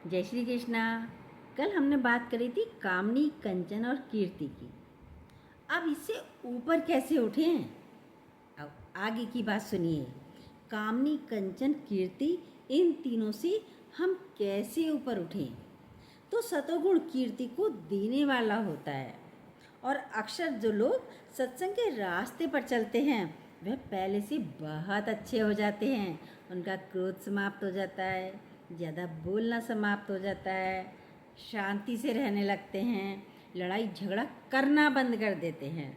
जय श्री कृष्णा। कल हमने बात करी थी कामनी, कंचन और कीर्ति की। अब इससे ऊपर कैसे उठें? अब आगे की बात सुनिए। कामनी, कंचन, कीर्ति, इन तीनों से हम कैसे ऊपर उठें? तो सतोगुण कीर्ति को देने वाला होता है। और अक्सर जो लोग सत्संग के रास्ते पर चलते हैं वह पहले से बहुत अच्छे हो जाते हैं। उनका क्रोध समाप्त हो जाता है, ज़्यादा बोलना समाप्त हो जाता है, शांति से रहने लगते हैं, लड़ाई झगड़ा करना बंद कर देते हैं,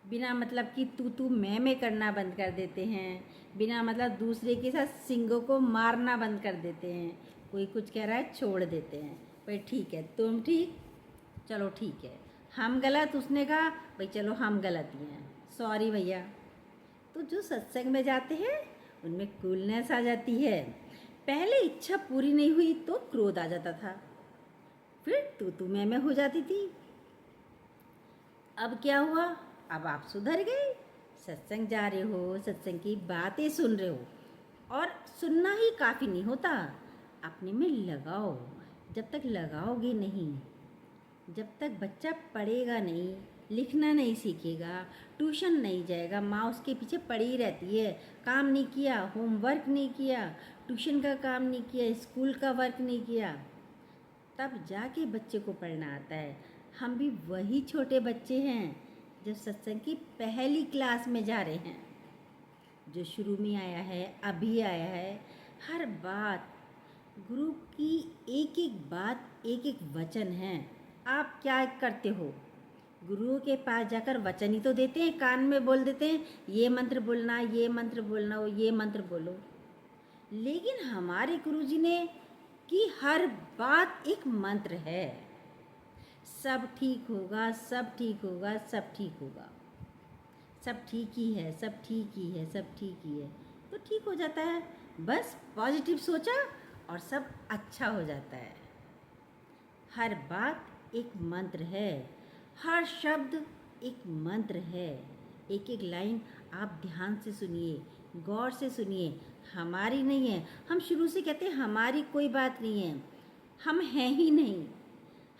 बिना मतलब कि तू मैं करना बंद कर देते हैं, बिना मतलब दूसरे के साथ सिंगों को मारना बंद कर देते हैं। कोई कुछ कह रहा है छोड़ देते हैं, भाई ठीक है तुम ठीक, चलो ठीक है, हम गलत, उसने कहा भाई चलो हम गलत ही हैं, सॉरी भैया। तो जो सत्संग में जाते हैं उनमें कूलनेस आ जाती है। पहले इच्छा पूरी नहीं हुई तो क्रोध आ जाता था, फिर तू मैं हो जाती थी। अब क्या हुआ? अब आप सुधर गए, सत्संग जा रहे हो, सत्संग की बातें सुन रहे हो। और सुनना ही काफ़ी नहीं होता, अपने में लगाओ। जब तक लगाओगे नहीं, जब तक बच्चा पढ़ेगा नहीं, लिखना नहीं सीखेगा, ट्यूशन नहीं जाएगा, माँ उसके पीछे पड़ी रहती है, काम नहीं किया, होमवर्क नहीं किया, ट्यूशन का काम नहीं किया, स्कूल का वर्क नहीं किया, तब जाके बच्चे को पढ़ना आता है। हम भी वही छोटे बच्चे हैं जो सत्संग की पहली क्लास में जा रहे हैं, जो शुरू में आया है, अभी आया है। हर बात गुरु की, एक एक बात, एक एक वचन है। आप क्या करते हो? गुरुओं के पास जाकर वचन ही तो देते हैं, कान में बोल देते हैं ये मंत्र बोलना, ये मंत्र बोलना, वो ये मंत्र बोलो। लेकिन हमारे गुरुजी ने कि हर बात एक मंत्र है। सब ठीक होगा, सब ठीक होगा, सब ठीक होगा, सब ठीक ही है, सब ठीक ही है, सब ठीक ही है, तो ठीक हो जाता है। बस पॉजिटिव सोचा और सब अच्छा हो जाता है। हर बात एक मंत्र है, हर शब्द एक मंत्र है। एक एक लाइन आप ध्यान से सुनिए, गौर से सुनिए। हमारी नहीं है, हम शुरू से कहते हैं हमारी कोई बात नहीं है, हम हैं ही नहीं।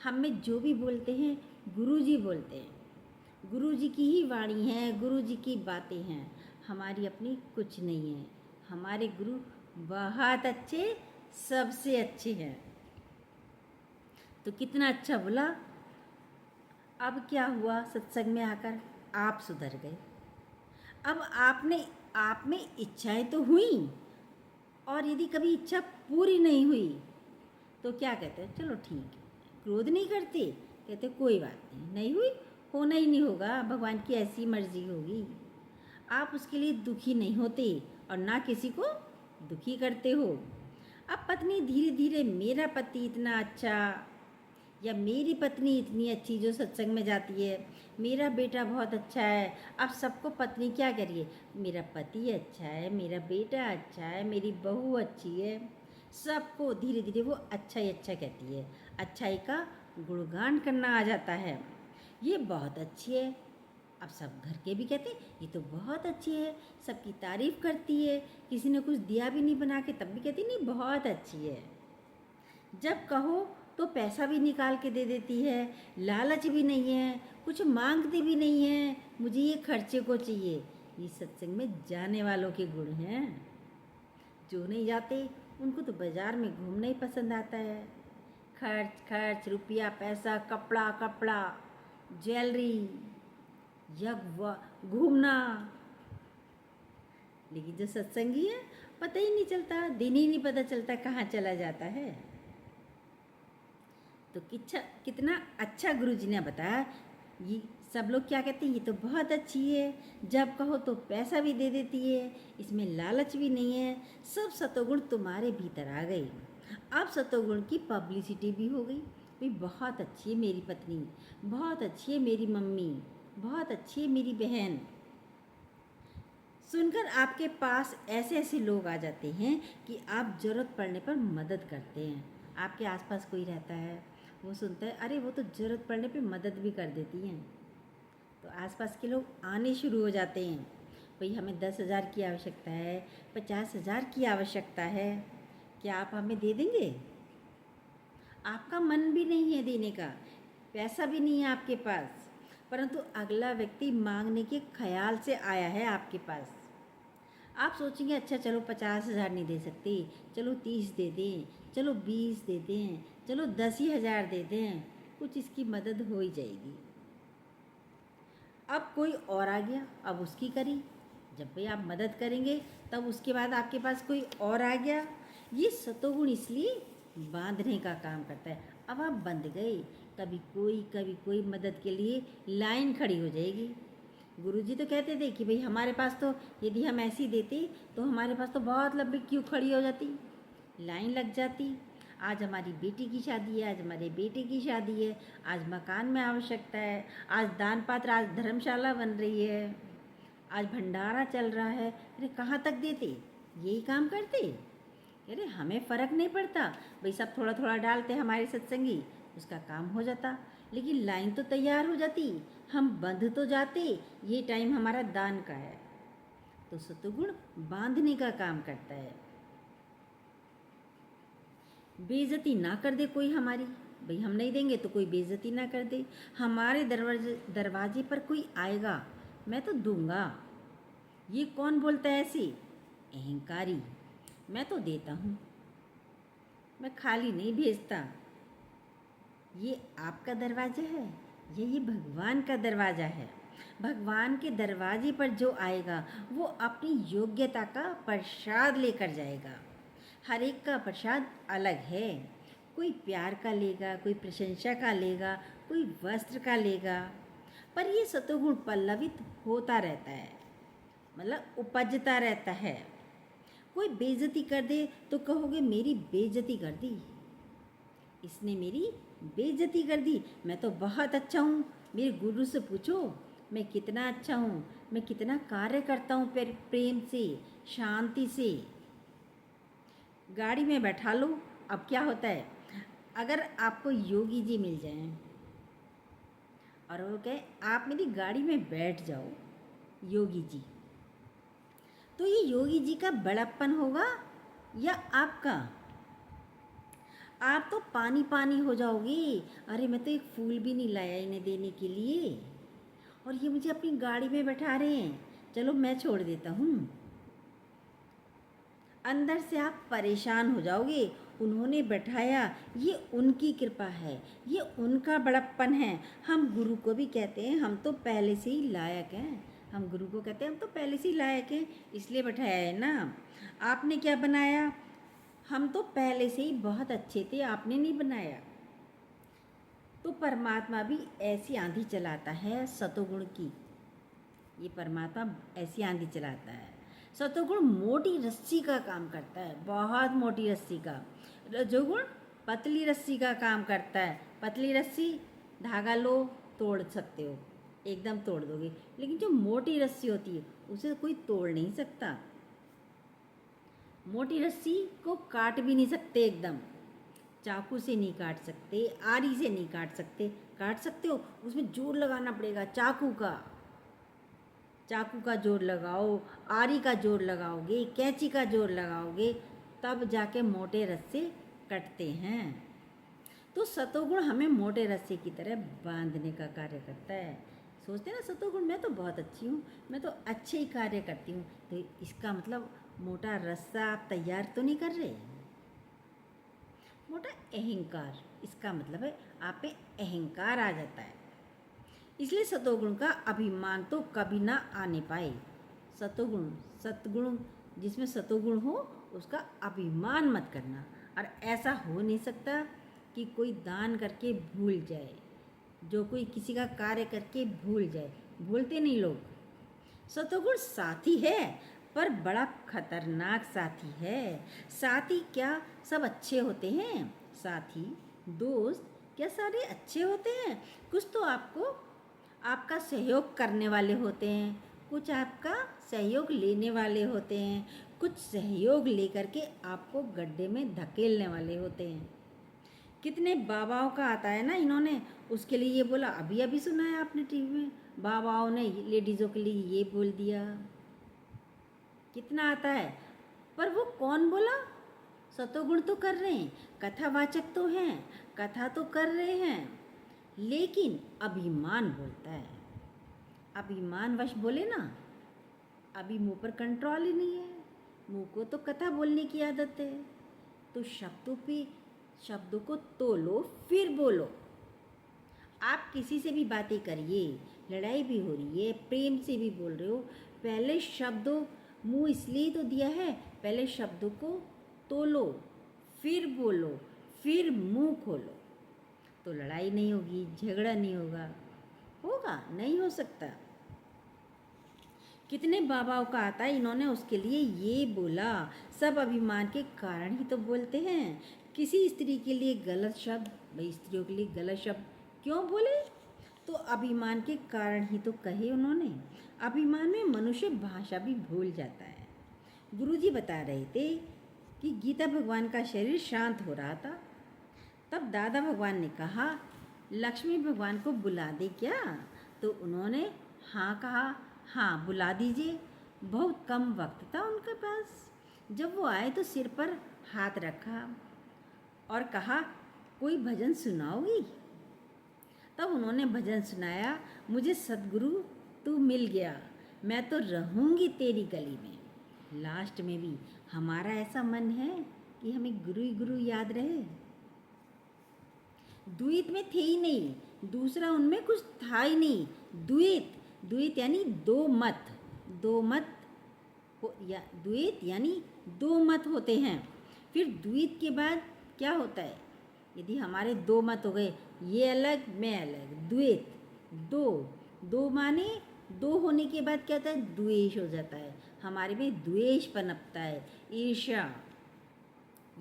हम में जो भी बोलते हैं गुरुजी बोलते हैं, गुरुजी की ही वाणी है, गुरुजी की बातें हैं, हमारी अपनी कुछ नहीं है। हमारे गुरु बहुत अच्छे, सबसे अच्छे हैं। तो कितना अच्छा बोला। अब क्या हुआ? सत्संग में आकर आप सुधर गए। अब आप में इच्छाएं तो हुई, और यदि कभी इच्छा पूरी नहीं हुई तो क्या कहते हैं, चलो ठीक है, क्रोध नहीं करते, कहते कोई बात नहीं, नहीं हुई, होना ही नहीं होगा, भगवान की ऐसी मर्जी होगी। आप उसके लिए दुखी नहीं होते और ना किसी को दुखी करते हो। अब पत्नी धीरे धीरे, मेरा पति इतना अच्छा, या मेरी पत्नी इतनी अच्छी जो सत्संग में जाती है, मेरा बेटा बहुत अच्छा है। अब सबको पत्नी क्या करिए, मेरा पति अच्छा है, मेरा बेटा अच्छा है, मेरी बहू अच्छी है, सबको धीरे धीरे वो अच्छा ही अच्छा कहती है, अच्छाई का गुणगान करना आ जाता है। ये बहुत अच्छी है। अब सब घर के भी कहते हैं ये तो बहुत अच्छी है, सबकी तारीफ़ करती है, किसी ने कुछ दिया भी नहीं बना के तब भी कहती नहीं बहुत अच्छी है। जब कहो तो पैसा भी निकाल के दे देती है, लालच भी नहीं है, कुछ मांगती भी नहीं है, मुझे ये खर्चे को चाहिए। ये सत्संग में जाने वालों के गुण हैं। जो नहीं जाते उनको तो बाज़ार में घूमना ही पसंद आता है। खर्च खर्च, रुपया पैसा, कपड़ा कपड़ा, ज्वेलरी, घूमना। लेकिन जो सत्संगी है पता ही नहीं चलता, दिन ही नहीं पता चलता कहाँ चला जाता है। तो कितना अच्छा गुरुजी ने बताया। ये सब लोग क्या कहते हैं, ये तो बहुत अच्छी है, जब कहो तो पैसा भी दे देती है, इसमें लालच भी नहीं है, सब सतोगुण तुम्हारे भीतर आ गए। अब सतोगुण की पब्लिसिटी भी हो गई, भाई बहुत अच्छी है मेरी पत्नी, बहुत अच्छी है मेरी मम्मी, बहुत अच्छी है मेरी बहन। सुनकर आपके पास ऐसे ऐसे लोग आ जाते हैं कि आप ज़रूरत पड़ने पर मदद करते हैं। आपके आसपास कोई रहता है, वो सुनता है अरे वो तो ज़रूरत पड़ने पे मदद भी कर देती हैं, तो आसपास के लोग आने शुरू हो जाते हैं। भाई हमें 10,000 की आवश्यकता है, 50,000 की आवश्यकता है, क्या आप हमें दे देंगे? आपका मन भी नहीं है देने का, पैसा भी नहीं है आपके पास, परंतु अगला व्यक्ति मांगने के ख्याल से आया है आपके पास। आप सोचेंगे अच्छा चलो 50,000 नहीं दे सकते, चलो 30 दे दें, चलो 20 दे दें, चलो 10,000 दे दें, कुछ इसकी मदद हो ही जाएगी। अब कोई और आ गया, अब उसकी करी। जब भी आप मदद करेंगे तब उसके बाद आपके पास कोई और आ गया। ये सतोगुण इसलिए बांधने का काम करता है। अब आप बंध गए, कभी कोई मदद के लिए लाइन खड़ी हो जाएगी। गुरुजी तो कहते थे कि भाई हमारे पास तो यदि हम ऐसी देते तो हमारे पास तो बहुत लंबी क्यू खड़ी हो जाती, लाइन लग जाती। आज हमारी बेटी की शादी है, आज हमारे बेटे की शादी है, आज मकान में आवश्यकता है, आज दान पात्र, आज धर्मशाला बन रही है, आज भंडारा चल रहा है। अरे कहाँ तक देते, यही काम करते। अरे हमें फ़र्क नहीं पड़ता भाई, सब थोड़ा थोड़ा डालते हमारे सत्संगी, उसका काम हो जाता। लेकिन लाइन तो तैयार हो जाती, हम बंध तो जाते, ये टाइम हमारा दान का है। तो सतोगुण बांधने का काम करता है। बेइज्जती ना कर दे कोई हमारी, भाई हम नहीं देंगे तो कोई बेइज्जती ना कर दे। हमारे दरवाजे पर कोई आएगा, मैं तो दूंगा। ये कौन बोलता है ऐसे? अहंकारी। मैं तो देता हूँ, मैं खाली नहीं भेजता। ये आपका दरवाज़ा है, ये भगवान का दरवाज़ा है। भगवान के दरवाजे पर जो आएगा वो अपनी योग्यता का प्रसाद लेकर जाएगा। हर एक का प्रसाद अलग है, कोई प्यार का लेगा, कोई प्रशंसा का लेगा, कोई वस्त्र का लेगा। पर ये सतोगुण पल्लवित होता रहता है, मतलब उपजता रहता है। कोई बेइज्जती कर दे तो कहोगे मेरी बेइज्जती कर दी, इसने मेरी बेइज्जती कर दी, मैं तो बहुत अच्छा हूँ। मेरे गुरु से पूछो मैं कितना अच्छा हूँ, मैं कितना कार्य करता हूँ प्रेम से, शांति से। गाड़ी में बैठा लो, अब क्या होता है, अगर आपको योगी जी मिल जाएं और वो कहे आप मेरी गाड़ी में बैठ जाओ, योगी जी, तो ये योगी जी का बड़प्पन होगा या आपका? आप तो पानी पानी हो जाओगे। अरे मैं तो एक फूल भी नहीं लाया इन्हें देने के लिए और ये मुझे अपनी गाड़ी में बैठा रहे हैं, चलो मैं छोड़ देता हूँ। अंदर से आप परेशान हो जाओगे, उन्होंने बैठाया, ये उनकी कृपा है, ये उनका बड़प्पन है। हम गुरु को भी कहते हैं हम तो पहले से ही लायक हैं, हम गुरु को कहते हैं हम तो पहले से ही लायक हैं, इसलिए बैठाया है ना। आपने क्या बनाया, हम तो पहले से ही बहुत अच्छे थे, आपने नहीं बनाया। तो परमात्मा भी ऐसी आंधी चलाता है सतोगुण की, ये परमात्मा ऐसी आंधी चलाता है। सतोगुण मोटी रस्सी का काम करता है, बहुत मोटी रस्सी का। रजोगुण पतली रस्सी का काम करता है। पतली रस्सी, धागा लो तोड़ सकते हो, एकदम तोड़ दोगे, लेकिन जो मोटी रस्सी होती है उसे कोई तोड़ नहीं सकता। मोटी रस्सी को काट भी नहीं सकते, एकदम चाकू से नहीं काट सकते, आरी से नहीं काट सकते। काट सकते हो, उसमें जोर लगाना पड़ेगा, चाकू का जोर लगाओ, आरी का जोर लगाओगे, कैंची का जोर लगाओगे, तब जाके मोटे रस्से कटते हैं। तो सतोगुण हमें मोटे रस्से की तरह बांधने का कार्य करता है। सोचते हैं ना सतोगुण मैं तो बहुत अच्छी हूँ, मैं तो अच्छे ही कार्य करती हूँ, तो इसका मतलब मोटा रस्सा आप तैयार तो नहीं कर रहे। मोटा अहंकार, इसका मतलब है आप पे अहंकार आ जाता है, इसलिए सतोगुण का अभिमान तो कभी ना आने पाए। सतगुण जिसमें सतोगुण हो उसका अभिमान मत करना। और ऐसा हो नहीं सकता कि कोई दान करके भूल जाए, जो कोई किसी का कार्य करके भूल जाए, भूलते नहीं लोग। सतोगुण साथी है पर बड़ा खतरनाक साथी है। साथी क्या सब अच्छे होते हैं? साथी दोस्त क्या सारे अच्छे होते हैं? कुछ तो आपका सहयोग करने वाले होते हैं, कुछ आपका सहयोग लेने वाले होते हैं, कुछ सहयोग लेकर के आपको गड्ढे में धकेलने वाले होते हैं। कितने बाबाओं का आता है ना, इन्होंने उसके लिए ये बोला, अभी अभी सुना है आपने टीवी में, बाबाओं ने लेडीज़ों के लिए ये बोल दिया, कितना आता है। पर वो कौन बोला? सतोगुण तो कर रहे हैं, कथावाचक तो हैं, कथा तो कर रहे हैं, लेकिन अभिमान बोलता है। अभिमानवश बोले ना, अभी मुंह पर कंट्रोल ही नहीं है, मुंह को तो कथा बोलने की आदत है, तो शब्दों को तोलो फिर बोलो। आप किसी से भी बातें करिए, लड़ाई भी हो रही है, प्रेम से भी बोल रहे हो, पहले शब्दों मुंह इसलिए तो दिया है, पहले शब्दों को तोलो फिर बोलो, फिर मुंह खोलो, तो लड़ाई नहीं होगी, झगड़ा नहीं होगा। होगा? नहीं हो सकता। कितने बाबाओं का आता है, इन्होंने उसके लिए ये बोला, सब अभिमान के कारण ही तो बोलते हैं। किसी स्त्री के लिए गलत शब्द, भाई स्त्रियों के लिए गलत शब्द क्यों बोले? तो अभिमान के कारण ही तो कहे उन्होंने। अभिमान में मनुष्य भाषा भी भूल जाता है। गुरुजी बता रहे थे कि गीता भगवान का शरीर शांत हो रहा था, तब दादा भगवान ने कहा लक्ष्मी भगवान को बुला दे क्या? तो उन्होंने हाँ कहा, हाँ बुला दीजिए। बहुत कम वक्त था उनके पास। जब वो आए तो सिर पर हाथ रखा और कहा कोई भजन सुनाओगी? तब उन्होंने भजन सुनाया, मुझे सद्गुरु तू मिल गया, मैं तो रहूँगी तेरी गली में। लास्ट में भी हमारा ऐसा मन है कि हमें गुरु ही गुरु याद रहे। द्वैत में थे ही नहीं, दूसरा उनमें कुछ था ही नहीं। द्वैत यानी दो मत, द्वैत यानी दो मत होते हैं। फिर द्वैत के बाद क्या होता है? यदि हमारे दो मत हो गए, ये अलग मैं अलग, द्वैत, दो माने दो होने के बाद क्या होता है? द्वेष हो जाता है, हमारे में द्वेष पनपता है, ईर्ष्या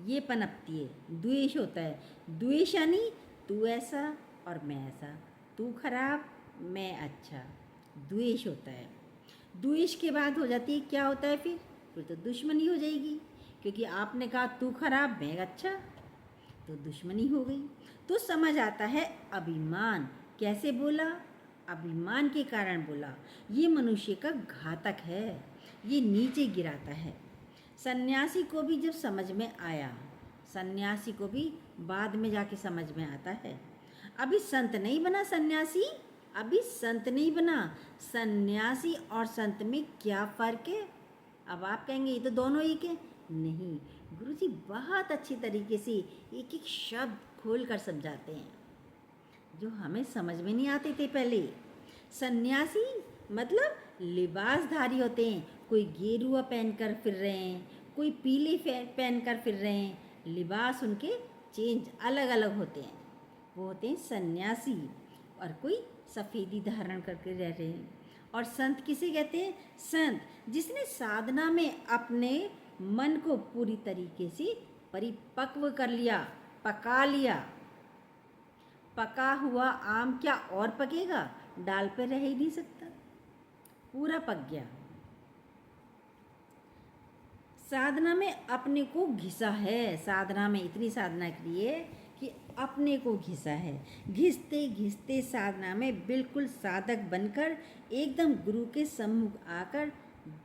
ये पनपती है, द्वेष होता है। द्वेष यानी तू ऐसा और मैं ऐसा, तू खराब मैं अच्छा, द्वेष होता है। द्वेष के बाद हो जाती है, क्या होता है फिर तो दुश्मनी हो जाएगी, क्योंकि आपने कहा तू खराब मैं अच्छा, तो दुश्मनी हो गई। तो समझ आता है अभिमान कैसे बोला? अभिमान के कारण बोला। ये मनुष्य का घातक है, ये नीचे गिराता है। सन्यासी को भी जब समझ में आया, सन्यासी को भी बाद में जाके समझ में आता है। अभी संत नहीं बना सन्यासी, अभी संत नहीं बना। सन्यासी और संत में क्या फ़र्क है? अब आप कहेंगे ये तो दोनों एक है। नहीं, गुरुजी बहुत अच्छी तरीके से एक एक शब्द खोल कर समझाते हैं, जो हमें समझ में नहीं आते थे पहले। सन्यासी मतलब लिबासधारी होते हैं, कोई गेरुआ पहनकर फिर रहे हैं, कोई पीले पहनकर फिर रहे हैं, लिबास उनके चेंज अलग अलग होते हैं, वो होते हैं सन्यासी। और कोई सफ़ेदी धारण करके रह रहे हैं। और संत किसे कहते हैं? संत जिसने साधना में अपने मन को पूरी तरीके से परिपक्व कर लिया, पका लिया। पका हुआ आम क्या और पकेगा? डाल पर रह ही नहीं सकता, पूरा पक गया। साधना में अपने को घिसा है, साधना में इतनी साधना की है कि अपने को घिसा है। घिसते घिसते साधना में बिल्कुल साधक बनकर एकदम गुरु के सम्मुख आकर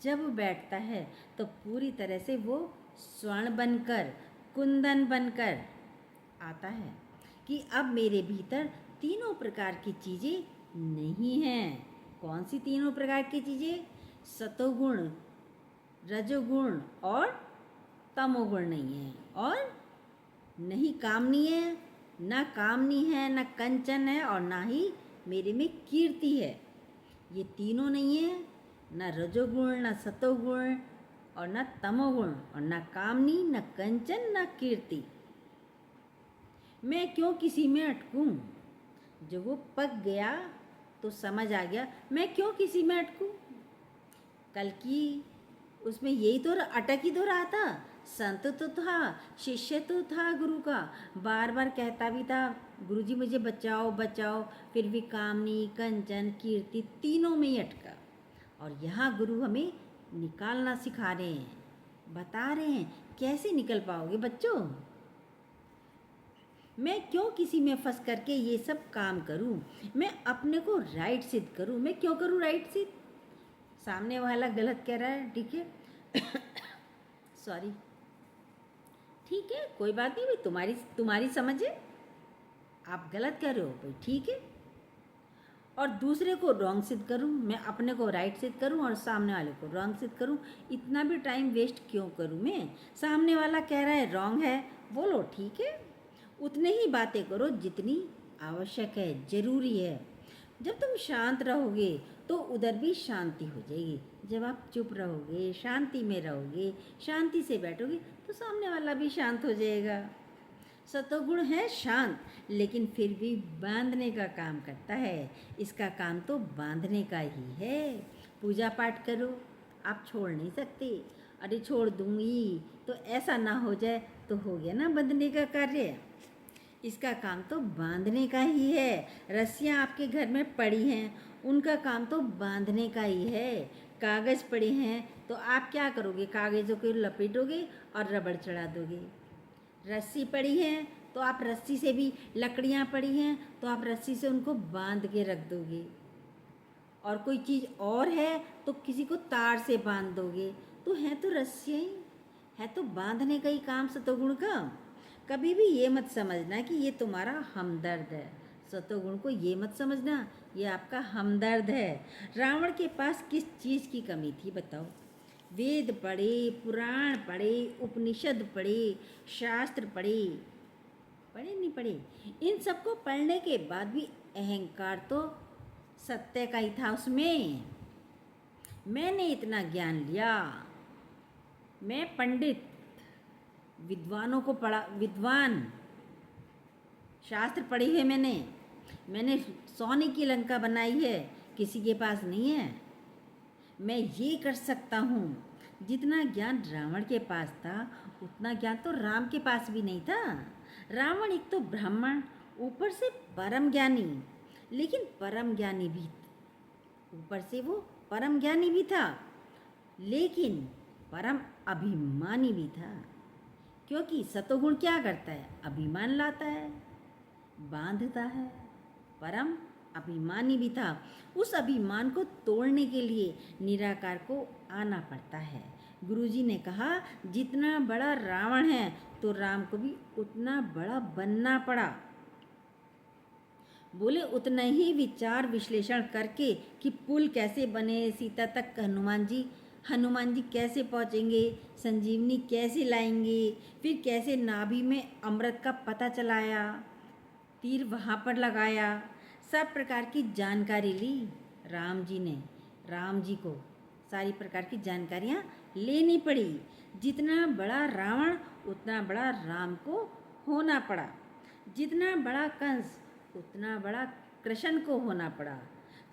जब बैठता है तो पूरी तरह से वो स्वर्ण बनकर, कुंदन बनकर आता है कि अब मेरे भीतर तीनों प्रकार की चीज़ें नहीं हैं। कौन सी तीनों प्रकार की चीज़ें? सतोगुण, रजोगुण और तमोगुण नहीं है, और नहीं कामनी है, ना कामनी है, ना कंचन है, और ना ही मेरे में कीर्ति है। ये तीनों नहीं है, ना रजोगुण, ना सतोगुण और ना तमोगुण, और ना कामनी, ना कंचन, ना कीर्ति। मैं क्यों किसी में अटकूं? जब वो पक गया तो समझ आ गया, मैं क्यों किसी में अटकूं? कल की उसमें यही तो अटक ही तो रहा था। संत तो था, शिष्य तो था गुरु का, बार बार कहता भी था गुरुजी मुझे बचाओ बचाओ, फिर भी कामनी, कंचन, कीर्ति तीनों में ही अटका। और यहाँ गुरु हमें निकालना सिखा रहे हैं, बता रहे हैं कैसे निकल पाओगे बच्चों। मैं क्यों किसी में फंस करके ये सब काम करूं? मैं अपने को राइट सिद्ध करूं। मैं क्यों करूं राइट सिद्ध? सामने वाला गलत कह रहा है, ठीक है सॉरी, ठीक है, कोई बात नहीं भाई, तुम्हारी तुम्हारी समझ है, आप गलत कर रहे हो भाई, ठीक है। और दूसरे को रॉन्ग सिद्ध करूं, मैं अपने को राइट सिद्ध करूं और सामने वाले को रॉन्ग सिद्ध करूं, इतना भी टाइम वेस्ट क्यों करूं मैं? सामने वाला कह रहा है रॉन्ग है, बोलो ठीक है, उतने ही बातें करो जितनी आवश्यक है, ज़रूरी है। जब तुम शांत रहोगे तो उधर भी शांति हो जाएगी। जब आप चुप रहोगे, शांति में रहोगे, शांति से बैठोगे, तो सामने वाला भी शांत हो जाएगा। सतोगुण है शांत, लेकिन फिर भी बांधने का काम करता है। इसका काम तो बांधने का ही है। पूजा पाठ करो, आप छोड़ नहीं सकते। अरे छोड़ दूंगी तो ऐसा ना हो जाए, तो हो गया ना बंधने का कार्य। इसका काम तो बांधने का ही है। रस्सियाँ आपके घर में पड़ी हैं, उनका काम तो बांधने का ही है। कागज़ पड़े हैं तो आप क्या करोगे? कागज़ों को लपेटोगे और रबड़ चढ़ा दोगे। रस्सी पड़ी है तो आप रस्सी से भी, लकड़ियाँ पड़ी हैं तो आप रस्सी से उनको बांध के रख दोगे। और कोई चीज़ और है तो किसी को तार से बांध दोगे। तो है तो रस्सियाँ ही, है तो बांधने का ही काम सतोगुण का। कभी भी ये मत समझना कि ये तुम्हारा हमदर्द है। सतोगुण को ये मत समझना ये आपका हमदर्द है। रावण के पास किस चीज़ की कमी थी बताओ? वेद पढ़े, पुराण पढ़े, उपनिषद पढ़े, शास्त्र पढ़े, पढ़े नहीं पढ़े, इन सबको पढ़ने के बाद भी अहंकार तो सत्य का ही था उसमें। मैंने इतना ज्ञान लिया, मैं पंडित, विद्वानों को पढ़ा, विद्वान, शास्त्र पढ़े हुए मैंने सोने की लंका बनाई है, किसी के पास नहीं है। मैं ये कर सकता हूँ। जितना ज्ञान रावण के पास था उतना ज्ञान तो राम के पास भी नहीं था। रावण एक तो ब्राह्मण, ऊपर से परम ज्ञानी, लेकिन परम ज्ञानी भी, ऊपर से वो परम ज्ञानी भी था, लेकिन परम अभिमानी भी था। क्योंकि सतोगुण क्या करता है? अभिमान लाता है, बांधता है। परम अभिमानी भी था। उस अभिमान को तोड़ने के लिए निराकार को आना पड़ता है। गुरुजी ने कहा जितना बड़ा रावण है तो राम को भी उतना बड़ा बनना पड़ा। बोले उतना ही विचार विश्लेषण करके कि पुल कैसे बने, सीता तक हनुमान जी कैसे पहुँचेंगे, संजीवनी कैसे लाएंगे, फिर कैसे नाभि में अमृत का पता चलाया, तीर वहाँ पर लगाया, सब प्रकार की जानकारी ली राम जी ने। राम जी को सारी प्रकार की जानकारियाँ लेनी पड़ी। जितना बड़ा रावण उतना बड़ा राम को होना पड़ा। जितना बड़ा कंस उतना बड़ा कृष्ण को होना पड़ा।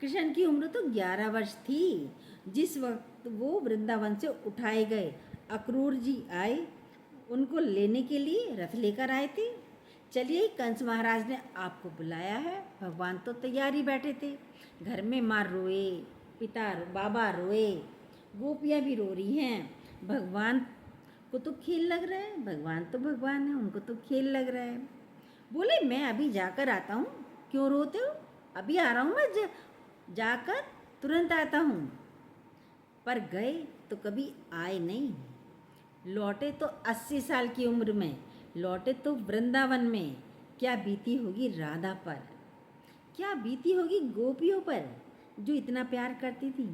कृष्ण की उम्र तो 11 वर्ष थी जिस वक्त वो वृंदावन से उठाए गए। अक्रूर जी आए, उनको लेने के लिए रथ लेकर आए थे। चलिए, कंस महाराज ने आपको बुलाया है। भगवान तो तैयारी बैठे थे। घर में माँ रोए, पिता बाबा रोए, गोपियाँ भी रो रही हैं। भगवान को तो खेल लग रहा है, भगवान तो भगवान है, उनको तो खेल लग रहा है। बोले मैं अभी जाकर आता हूँ। क्यों रोते हो? अभी आ रहा हूँ मैं, जाकर तुरंत आता हूँ। पर गए तो कभी आए नहीं। लौटे तो 80 साल की उम्र में, लौटे तो वृंदावन में। क्या बीती होगी राधा पर, क्या बीती होगी गोपियों पर जो इतना प्यार करती थी।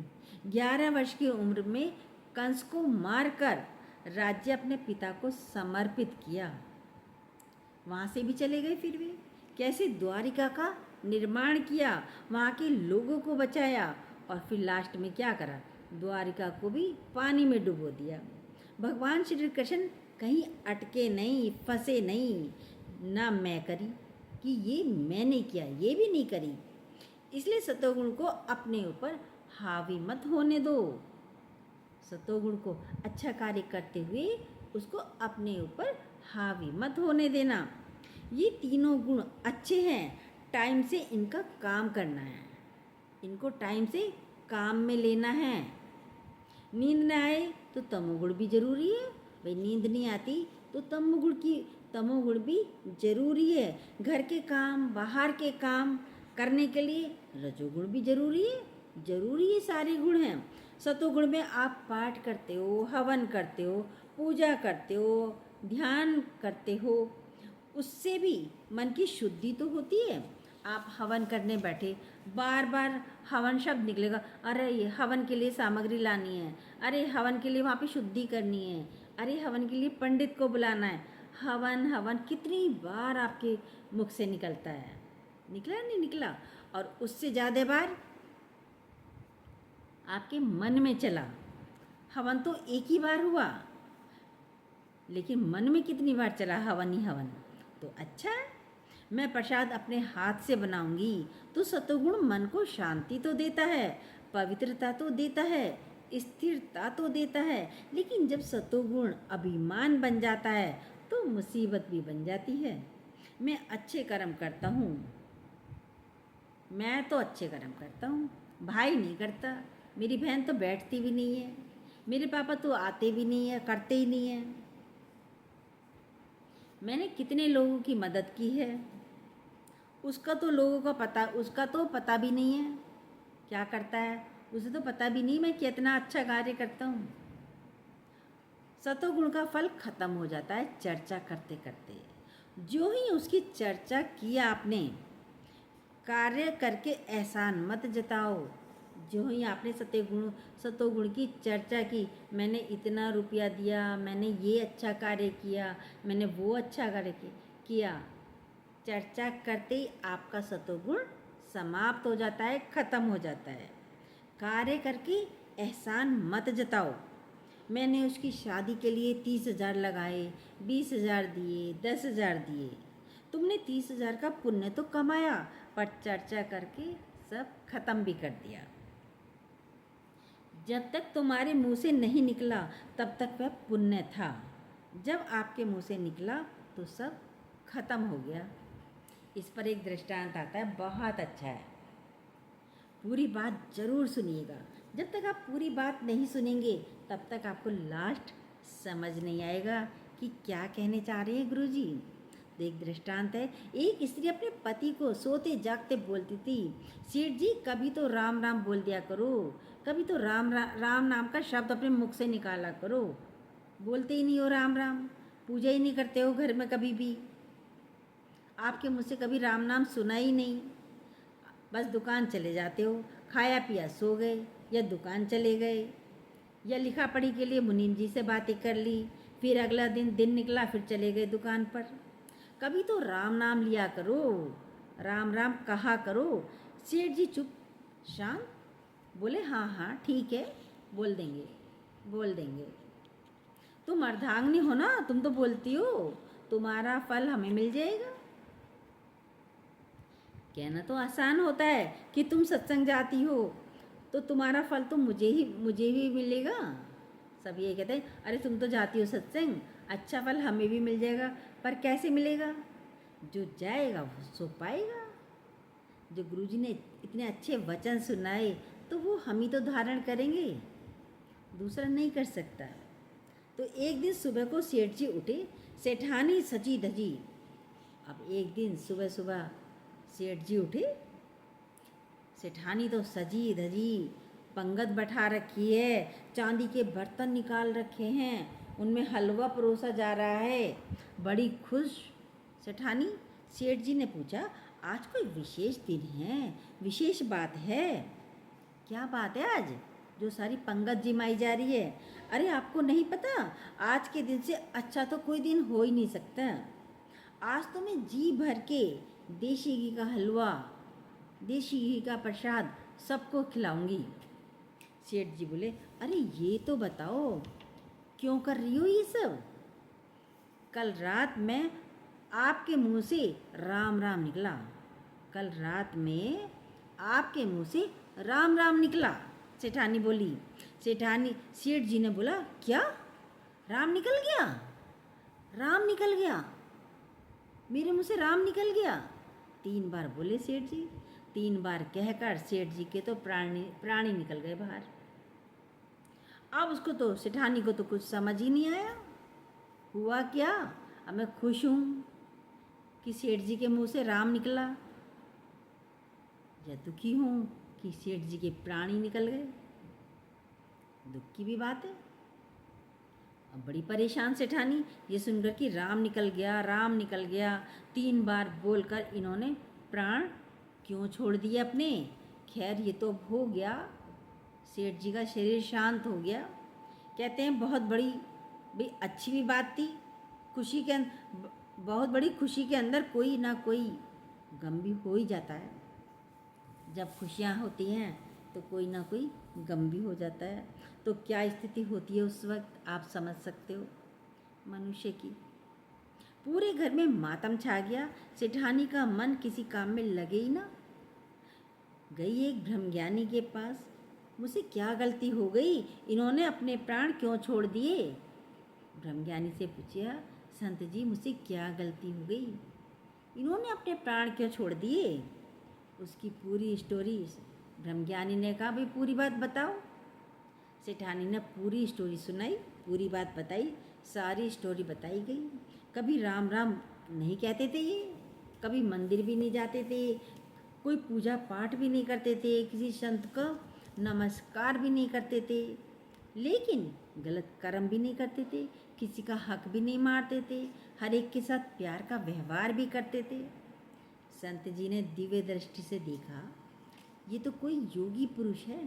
11 वर्ष की उम्र में कंस को मारकर राज्य अपने पिता को समर्पित किया। वहाँ से भी चले गए। फिर भी कैसे द्वारिका का निर्माण किया, वहाँ के लोगों को बचाया, और फिर लास्ट में क्या करा? द्वारिका को भी पानी में डुबो दिया। भगवान श्री कृष्ण कहीं अटके नहीं, फंसे नहीं। ना मैं करी कि ये मैंने किया, ये भी नहीं करी। इसलिए सतोगुण को अपने ऊपर हावी मत होने दो। सतोगुण को अच्छा कार्य करते हुए उसको अपने ऊपर हावी मत होने देना। ये तीनों गुण अच्छे हैं, टाइम से इनका काम करना है, इनको टाइम से काम में लेना है। नींद न आए तो तमोगुण भी जरूरी है भाई। नींद नहीं आती तो तमोगुण भी जरूरी है। घर के काम, बाहर के काम करने के लिए रजोगुण भी जरूरी है। जरूरी ये सारे गुण हैं। सतोगुण में आप पाठ करते हो, हवन करते हो, पूजा करते हो, ध्यान करते हो, उससे भी मन की शुद्धि तो होती है। आप हवन करने बैठे, बार बार हवन शब्द निकलेगा, अरे ये हवन के लिए सामग्री लानी है, अरे हवन के लिए वहाँ पे शुद्धि करनी है, अरे हवन के लिए पंडित को बुलाना है। हवन हवन कितनी बार आपके मुख से निकलता है, निकला नहीं निकला? और उससे ज़्यादा बार आपके मन में चला। हवन तो एक ही बार हुआ, लेकिन मन में कितनी बार चला हवन ही हवन। तो अच्छा है, मैं प्रसाद अपने हाथ से बनाऊंगी तो सतोगुण मन को शांति तो देता है, पवित्रता तो देता है, स्थिरता तो देता है। लेकिन जब सतोगुण अभिमान बन जाता है तो मुसीबत भी बन जाती है। मैं अच्छे कर्म करता हूँ, मैं तो अच्छे कर्म करता हूँ, भाई नहीं करता, मेरी बहन तो बैठती भी नहीं है, मेरे पापा तो आते भी नहीं है, करते ही नहीं है। मैंने कितने लोगों की मदद की है, उसका तो पता भी नहीं है क्या करता है, उसे तो पता भी नहीं मैं कितना अच्छा कार्य करता हूँ। सतोगुण का फल खत्म हो जाता है चर्चा करते करते। जो ही उसकी चर्चा किया आपने, कार्य करके एहसान मत जताओ। जो ही आपने सतोगुण की चर्चा की, मैंने इतना रुपया दिया, मैंने ये अच्छा कार्य किया, मैंने वो अच्छा कार्य किया, चर्चा करते ही आपका सतोगुण समाप्त हो जाता है, खत्म हो जाता है। कार्य करके एहसान मत जताओ। मैंने उसकी शादी के लिए 30,000 लगाए, 20,000 दिए, 10,000 दिए। तुमने 30,000 का पुण्य तो कमाया, पर चर्चा करके सब खत्म भी कर दिया। जब तक तुम्हारे मुंह से नहीं निकला तब तक वह पुण्य था, जब आपके मुंह से निकला तो सब खत्म हो गया। इस पर एक दृष्टांत आता है, बहुत अच्छा है। पूरी बात जरूर सुनिएगा। जब तक आप पूरी बात नहीं सुनेंगे तब तक आपको लास्ट समझ नहीं आएगा कि क्या कहने चाह रहे हैं गुरुजी। तो एक दृष्टांत है, एक स्त्री अपने पति को सोते जागते बोलती थी, सेठ जी कभी तो राम राम बोल दिया करो, कभी तो राम नाम का शब्द अपने मुख से निकाला करो। बोलते ही नहीं हो राम राम, पूजा ही नहीं करते हो घर में, कभी भी आपके मुँह से कभी राम नाम सुना ही नहीं। बस दुकान चले जाते हो, खाया पिया सो गए, या दुकान चले गए, या लिखा पढ़ी के लिए मुनीम जी से बातें कर ली, फिर अगला दिन निकला, फिर चले गए दुकान पर। कभी तो राम नाम लिया करो, राम राम कहा करो। सेठ जी चुप शांत बोले, हाँ हाँ ठीक है, बोल देंगे बोल देंगे। तुम अर्धांगिनी हो ना, तुम तो बोलती हो, तुम्हारा फल हमें मिल जाएगा। कहना तो आसान होता है कि तुम सत्संग जाती हो तो तुम्हारा फल तो मुझे भी मिलेगा। सब ये कहते हैं, अरे तुम तो जाती हो सत्संग, अच्छा फल हमें भी मिल जाएगा। पर कैसे मिलेगा? जो जाएगा वो सो पाएगा। जो गुरुजी ने इतने अच्छे वचन सुनाए तो वो हम ही तो धारण करेंगे, दूसरा नहीं कर सकता। तो एक दिन सुबह को सेठ जी उठे, सेठानी सजी धजी। अब एक दिन सुबह सुबह सेठ जी उठे, सेठानी तो सजी धजी, पंगत बैठा रखी है, चांदी के बर्तन निकाल रखे हैं, उनमें हलवा परोसा जा रहा है, बड़ी खुश सेठानी। सेठ जी ने पूछा, आज कोई विशेष दिन है, विशेष बात है? क्या बात है आज जो सारी पंगत जिमाई जा रही है? अरे आपको नहीं पता, आज के दिन से अच्छा तो कोई दिन हो ही नहीं सकता। आज तो मैं जी भर के देशी घी का हलवा, देशी घी का प्रसाद सबको खिलाऊंगी। सेठ जी बोले, अरे ये तो बताओ क्यों कर रही हो ये सब? कल रात में आपके मुंह से राम राम निकला, कल रात में आपके मुंह से राम राम निकला। सेठानी बोली, सेठ जी ने बोला, क्या राम निकल गया? राम निकल गया, मेरे मुंह से राम निकल गया? 3 बार बोले सेठ जी। 3 बार कहकर सेठ जी के तो प्राणी निकल गए बाहर। अब उसको तो सेठानी को तो कुछ समझ ही नहीं आया, हुआ क्या। अब मैं खुश हूँ कि सेठ जी के मुंह से राम निकला, या दुखी हूँ कि सेठ जी के प्राणी निकल गए? दुख की भी बात है। अब बड़ी परेशान सेठानी ये सुनकर कि राम निकल गया, राम निकल गया 3 बार बोलकर इन्होंने प्राण क्यों छोड़ दिए अपने। खैर ये तो अब हो गया, सेठ जी का शरीर शांत हो गया। कहते हैं बहुत बड़ी भी अच्छी भी बात थी, खुशी के बहुत बड़ी खुशी के अंदर कोई ना कोई गम भी हो ही जाता है। जब खुशियाँ होती हैं तो कोई ना कोई गम भी हो जाता है। तो क्या स्थिति होती है उस वक्त, आप समझ सकते हो मनुष्य की। पूरे घर में मातम छा गया। सेठानी का मन किसी काम में लगे ही ना। गई एक ब्रह्मज्ञानी के पास, मुझसे क्या गलती हो गई, इन्होंने अपने प्राण क्यों छोड़ दिए। ब्रह्मज्ञानी से पूछा, संत जी मुझसे क्या गलती हो गई, इन्होंने अपने प्राण क्यों छोड़ दिए। उसकी पूरी स्टोरी ब्रह्मज्ञानी ने कहा, भाई पूरी बात बताओ। सेठानी ने पूरी स्टोरी सुनाई, पूरी बात बताई, सारी स्टोरी बताई गई। कभी राम राम नहीं कहते थे ये, कभी मंदिर भी नहीं जाते थे, कोई पूजा पाठ भी नहीं करते थे, किसी संत का नमस्कार भी नहीं करते थे, लेकिन गलत कर्म भी नहीं करते थे, किसी का हक भी नहीं मारते थे, हर एक के साथ प्यार का व्यवहार भी करते थे। संत जी ने दिव्य दृष्टि से देखा, ये तो कोई योगी पुरुष है।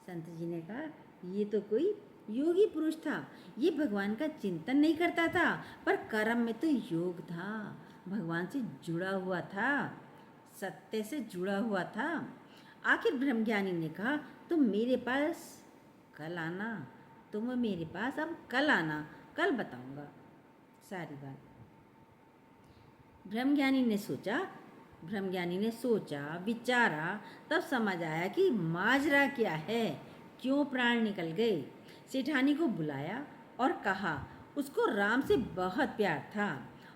संत जी ने कहा, ये तो कोई योगी पुरुष था, ये भगवान का चिंतन नहीं करता था, पर कर्म में तो योग था, भगवान से जुड़ा हुआ था, सत्य से जुड़ा हुआ था। आखिर ब्रह्मज्ञानी ने कहा, तुम मेरे पास कल आना, तुम मेरे पास अब कल आना, कल बताऊंगा सारी बात। ब्रह्मज्ञानी ने सोचा विचारा, तब समझ आया कि माजरा क्या है, क्यों प्राण निकल गए। सेठानी को बुलाया और कहा, उसको राम से बहुत प्यार था,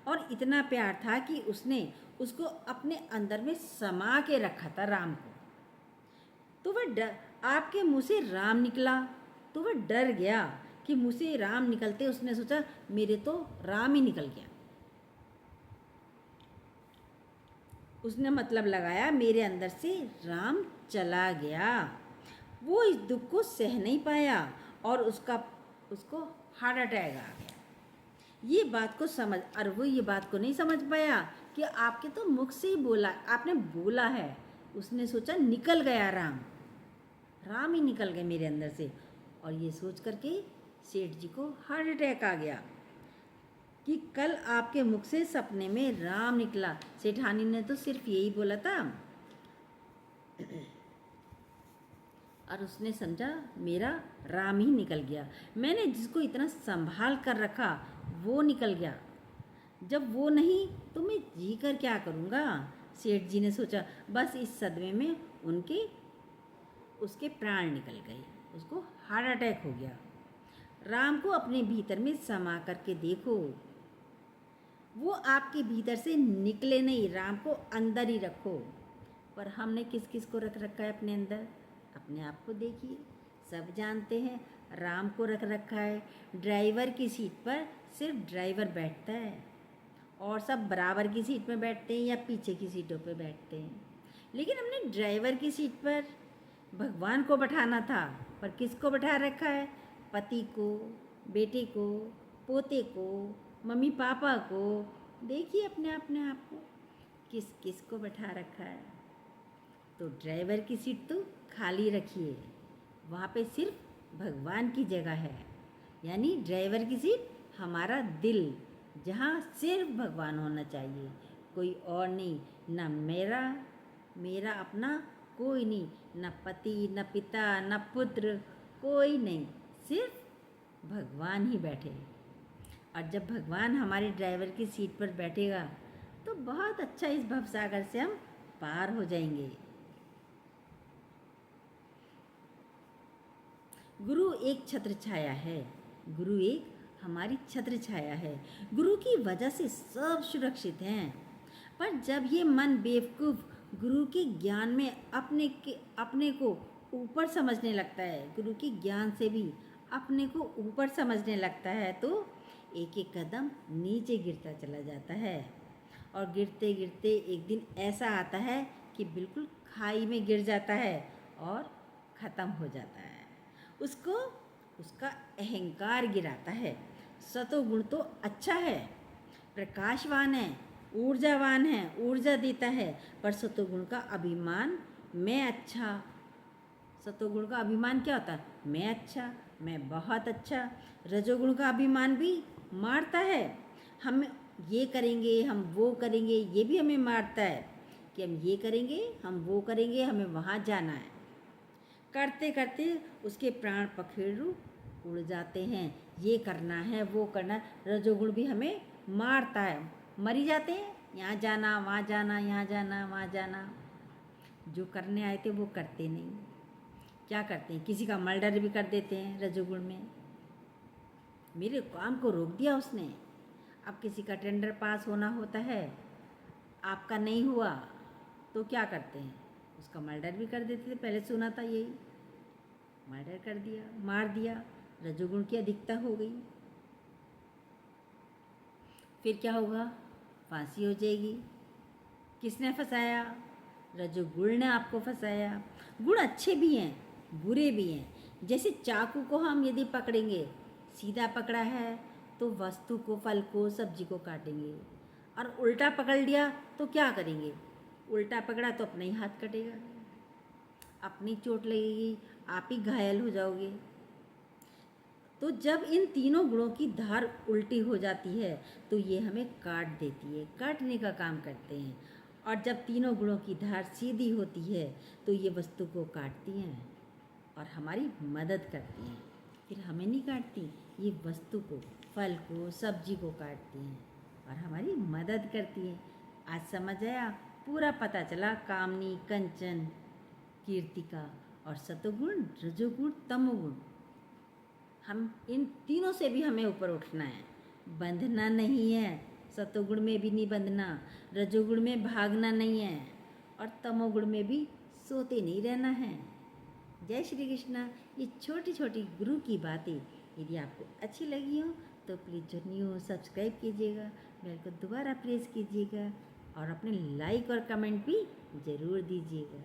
और इतना प्यार था कि उसने उसको अपने अंदर में समा के रखा था राम को। तो वह आपके मुँह से राम निकला तो वह डर गया कि मुँह से राम निकलते उसने सोचा मेरे तो राम ही निकल गया। उसने मतलब लगाया मेरे अंदर से राम चला गया। वो इस दुख को सह नहीं पाया और उसको हार्ट अटैक आ गया। ये बात को नहीं समझ पाया कि आपके तो मुख से ही बोला, आपने बोला है। उसने सोचा निकल गया राम ही निकल गए मेरे अंदर से। और ये सोच करके सेठ जी को हार्ट अटैक आ गया कि कल आपके मुख से सपने में राम निकला। सेठानी ने तो सिर्फ यही बोला था, और उसने समझा मेरा राम ही निकल गया। मैंने जिसको इतना संभाल कर रखा वो निकल गया, जब वो नहीं तो मैं जी कर क्या करूँगा। सेठ जी ने सोचा बस इस सदमे में उसके प्राण निकल गए, उसको हार्ट अटैक हो गया। राम को अपने भीतर में समा करके देखो, वो आपके भीतर से निकले नहीं, राम को अंदर ही रखो। पर हमने किस किस को रख रखा है अपने अंदर, अपने आप को देखिए। सब जानते हैं राम को रख रखा है। ड्राइवर की सीट पर सिर्फ ड्राइवर बैठता है और सब बराबर की सीट में बैठते हैं या पीछे की सीटों पे बैठते हैं। लेकिन हमने ड्राइवर की सीट पर भगवान को बैठाना था, पर किसको बैठा रखा है, पति को, बेटे को, पोते को, मम्मी पापा को। देखिए अपने आप को किस किस को बैठा रखा है। तो ड्राइवर की सीट तो खाली रखिए, वहाँ पे सिर्फ भगवान की जगह है। यानी ड्राइवर की सीट हमारा दिल, जहाँ सिर्फ भगवान होना चाहिए, कोई और नहीं। न मेरा अपना कोई नहीं, न पति, न पिता, न पुत्र, कोई नहीं, सिर्फ भगवान ही बैठे। और जब भगवान हमारे ड्राइवर की सीट पर बैठेगा तो बहुत अच्छा इस भवसागर से हम पार हो जाएंगे। गुरु एक छत्र छाया है, गुरु एक हमारी छत्र छाया है। गुरु की वजह से सब सुरक्षित हैं। पर जब ये मन बेवकूफ़ गुरु के ज्ञान में अपने को ऊपर समझने लगता है, गुरु के ज्ञान से भी अपने को ऊपर समझने लगता है, तो एक एक कदम नीचे गिरता चला जाता है। और गिरते गिरते एक दिन ऐसा आता है कि बिल्कुल खाई में गिर जाता है और ख़त्म हो जाता है। उसको उसका अहंकार गिराता है। सतोगुण तो अच्छा है, प्रकाशवान है, ऊर्जावान है, ऊर्जा देता है, पर सतोगुण का अभिमान, मैं अच्छा। सतोगुण का अभिमान क्या होता है? मैं अच्छा, मैं बहुत अच्छा। रजोगुण का अभिमान भी मारता है, हम ये करेंगे, हम वो करेंगे, ये भी हमें मारता है कि हम ये करेंगे, हम वो करेंगे, हमें वहाँ जाना है। करते करते उसके प्राण पखेरु उड़ जाते हैं, ये करना है, वो करना है। रजोगुण भी हमें मारता है, मरी जाते हैं, यहाँ जाना, वहाँ जाना, यहाँ जाना, वहाँ जाना। जो करने आए थे वो करते नहीं। क्या करते हैं? किसी का मर्डर भी कर देते हैं रजोगुण में। मेरे काम को रोक दिया उसने। अब किसी का टेंडर पास होना होता है, आपका नहीं हुआ तो क्या करते हैं? उसका मर्डर भी कर देते थे। पहले सुना था यही, मर्डर कर दिया, मार दिया, रजोगुण की अधिकता हो गई। फिर क्या होगा? फांसी हो जाएगी। किसने फंसाया? रजोगुण ने आपको फंसाया। गुण अच्छे भी हैं, बुरे भी हैं। जैसे चाकू को हम यदि पकड़ेंगे, सीधा पकड़ा है तो वस्तु को, फल को, सब्जी को काटेंगे, और उल्टा पकड़ लिया तो क्या करेंगे? उल्टा पकड़ा तो अपना ही हाथ कटेगा, अपनी चोट लगेगी, आप ही घायल हो जाओगे। तो जब इन तीनों गुणों की धार उल्टी हो जाती है तो ये हमें काट देती है, काटने का काम करते हैं। और जब तीनों गुणों की धार सीधी होती है तो ये वस्तु को काटती हैं और हमारी मदद करती हैं। फिर हमें नहीं काटती, ये वस्तु को, फल को, सब्जी को काटती हैं और हमारी मदद करती हैं। आज समझ आया? पूरा पता चला। कामनी, कंचन, कीर्तिका और सतोगुण, रजोगुण, तमोगुण, हम इन तीनों से भी हमें ऊपर उठना है, बंधना नहीं है। सतोगुण में भी नहीं बंधना, रजोगुण में भागना नहीं है, और तमोगुण में भी सोते नहीं रहना है। जय श्री कृष्णा। ये छोटी छोटी गुरु की बातें यदि आपको अच्छी लगी हो तो प्लीज़ जो न्यू हो सब्सक्राइब कीजिएगा, बेल को दोबारा प्रेस कीजिएगा और अपने लाइक और कमेंट भी ज़रूर दीजिएगा।